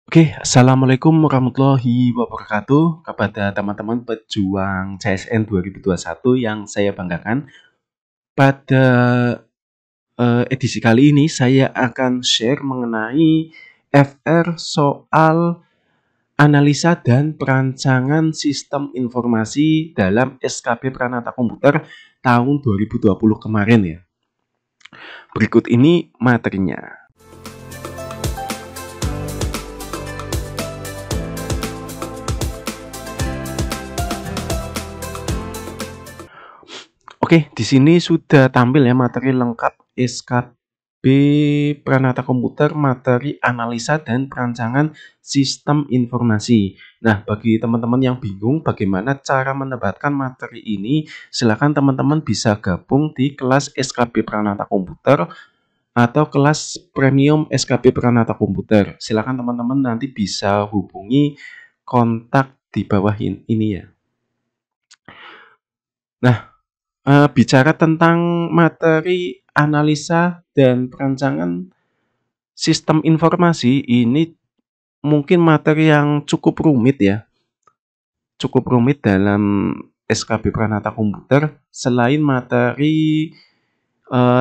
Oke, Assalamualaikum warahmatullahi wabarakatuh kepada teman-teman pejuang CSN 2021 yang saya banggakan. Pada edisi kali ini saya akan share mengenai FR soal analisa dan perancangan sistem informasi dalam SKB Pranata Komputer tahun 2020 kemarin ya. Berikut ini materinya. Oke, di sini sudah tampil ya materi lengkap SKB Pranata Komputer, materi analisa dan perancangan sistem informasi. Nah, bagi teman-teman yang bingung bagaimana cara mendapatkan materi ini, silakan teman-teman bisa gabung di kelas SKB Pranata Komputer atau kelas premium SKB Pranata Komputer. Silakan teman-teman nanti bisa hubungi kontak di bawah ini ya. Nah, bicara tentang materi analisa dan perancangan sistem informasi ini mungkin materi yang cukup rumit ya. Cukup rumit dalam SKB Pranata Komputer selain materi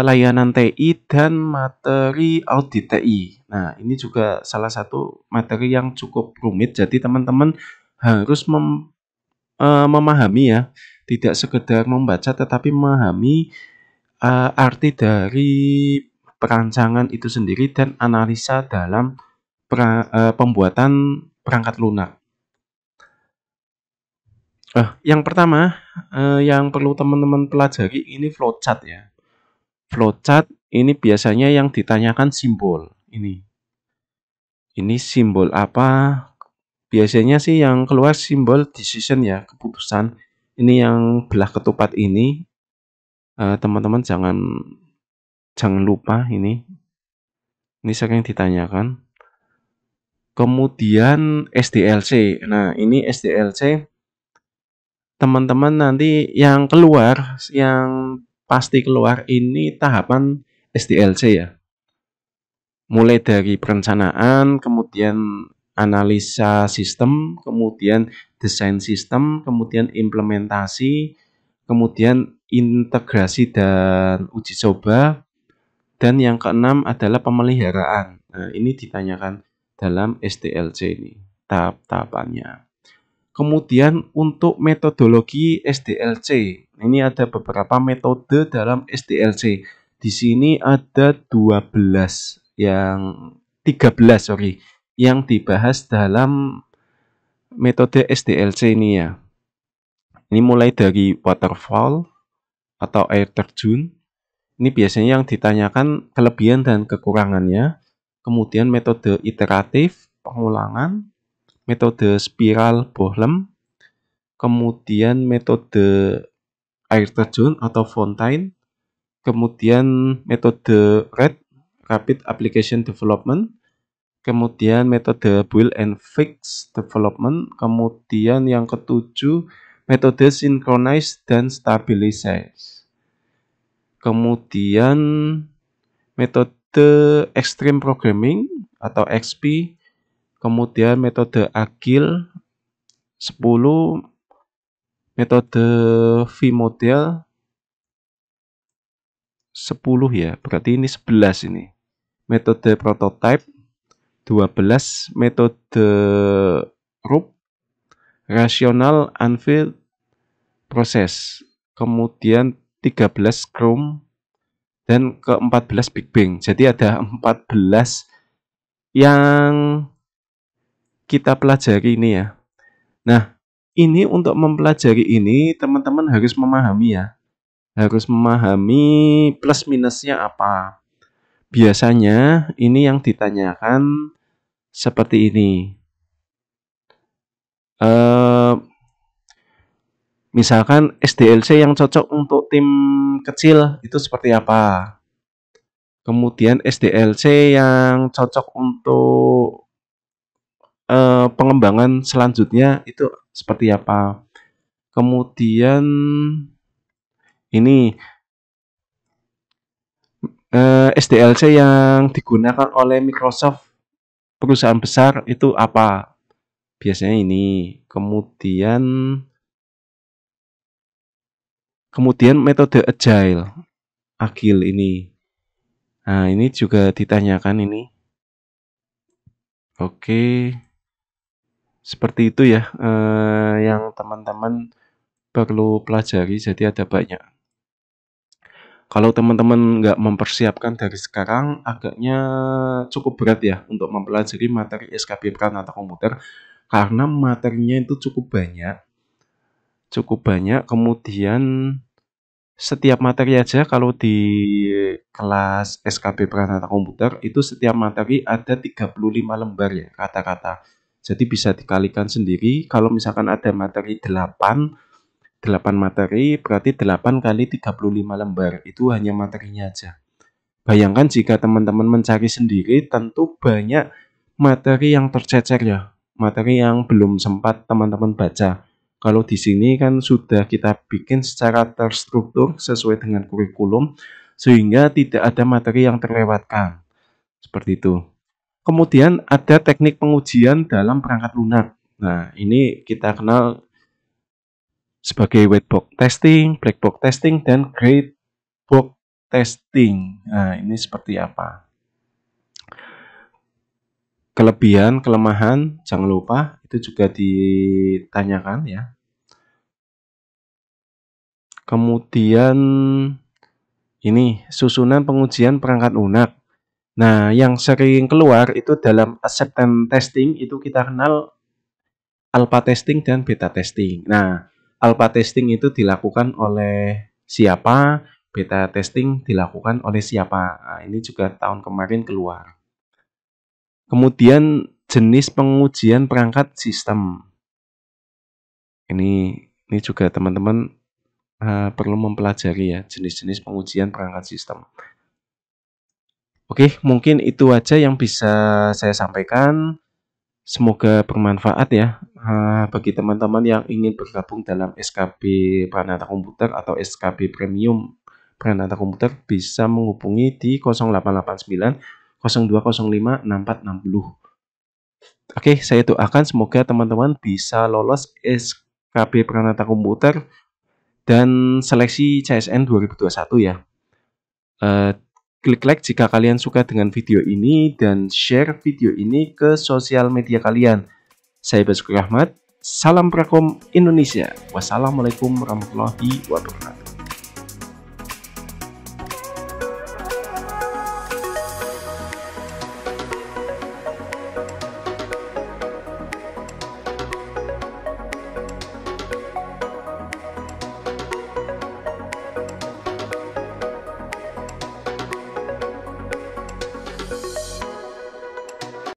layanan TI dan materi audit TI. Nah, ini juga salah satu materi yang cukup rumit. Jadi teman-teman harus memahami ya, tidak sekedar membaca tetapi memahami arti dari perancangan itu sendiri dan analisa dalam pembuatan perangkat lunak. Yang pertama yang perlu teman-teman pelajari ini flowchart ya. Flowchart ini biasanya yang ditanyakan simbol ini. Ini simbol apa? Biasanya sih yang keluar simbol decision ya, keputusan. Ini yang belah ketupat ini. Teman-teman jangan lupa ini. Ini sering ditanyakan. Kemudian SDLC. Nah, ini SDLC teman-teman nanti yang keluar, yang pasti keluar ini tahapan SDLC ya. Mulai dari perencanaan, kemudian analisa sistem, kemudian desain sistem, kemudian implementasi, kemudian integrasi dan uji coba, dan yang keenam adalah pemeliharaan. Nah, ini ditanyakan dalam SDLC ini, tahap-tahapannya. Kemudian untuk metodologi SDLC, ini ada beberapa metode dalam SDLC. Di sini ada 13 yang dibahas dalam metode SDLC ini ya. Ini mulai dari waterfall atau air terjun. Ini biasanya yang ditanyakan kelebihan dan kekurangannya. Kemudian metode iteratif, pengulangan, metode spiral Bohlem, kemudian metode air terjun atau fountain, kemudian metode Rapid Application Development, kemudian metode Build and Fix Development, kemudian yang ketujuh metode Synchronize dan Stabilize, kemudian metode Extreme Programming atau XP, kemudian metode Agile 10, metode V-Model 10 ya, berarti ini 11 ini. Metode Prototype 12, metode RUP, Rational Unveiled Process, kemudian 13 Scrum, dan ke-14 Big Bang. Jadi ada 14 yang kita pelajari ini ya. Nah, ini untuk mempelajari ini teman-teman harus memahami ya. Harus memahami plus minusnya apa. Biasanya ini yang ditanyakan seperti ini. Misalkan SDLC yang cocok untuk tim kecil itu seperti apa? Kemudian SDLC yang cocok untuk pengembangan selanjutnya itu seperti apa? Kemudian ini SDLC yang digunakan oleh Microsoft perusahaan besar itu apa? Biasanya ini. Kemudian metode agile ini. Nah, ini juga ditanyakan ini. Oke. Seperti itu ya, yang teman-teman perlu pelajari, jadi ada banyak. Kalau teman-teman nggak mempersiapkan dari sekarang, agaknya cukup berat ya untuk mempelajari materi SKB Pranata Komputer, karena materinya itu cukup banyak. Kemudian setiap materi aja kalau di kelas SKB Pranata Komputer itu setiap materi ada 35 lembar ya kata-kata. Jadi bisa dikalikan sendiri, kalau misalkan ada materi 8 materi berarti 8 kali 35 lembar. Itu hanya materinya aja. Bayangkan jika teman-teman mencari sendiri, tentu banyak materi yang tercecer ya. Materi yang belum sempat teman-teman baca. Kalau di sini kan sudah kita bikin secara terstruktur sesuai dengan kurikulum, sehingga tidak ada materi yang terlewatkan. Seperti itu. Kemudian ada teknik pengujian dalam perangkat lunak. Nah, ini kita kenal sebagai white box testing, black box testing, dan gray box testing. Nah, ini seperti apa? Kelebihan, kelemahan, jangan lupa itu juga ditanyakan ya. Kemudian ini susunan pengujian perangkat lunak. Nah, yang sering keluar itu dalam acceptance testing itu kita kenal alpha testing dan beta testing. Nah, alpha testing itu dilakukan oleh siapa, beta testing dilakukan oleh siapa. Nah, ini juga tahun kemarin keluar. Kemudian jenis pengujian perangkat sistem. Ini juga teman-teman perlu mempelajari ya jenis-jenis pengujian perangkat sistem. Oke, mungkin itu aja yang bisa saya sampaikan. Semoga bermanfaat ya bagi teman-teman yang ingin bergabung dalam SKB Pranata Komputer atau SKB Premium Pranata Komputer bisa menghubungi di 0889 0205 6460. Oke, saya doakan semoga teman-teman bisa lolos SKB Pranata Komputer dan seleksi CSN 2021 ya. Klik like jika kalian suka dengan video ini dan share video ini ke sosial media kalian. Saya Basuki Rahmat, salam Prakom Indonesia. Wassalamualaikum warahmatullahi wabarakatuh.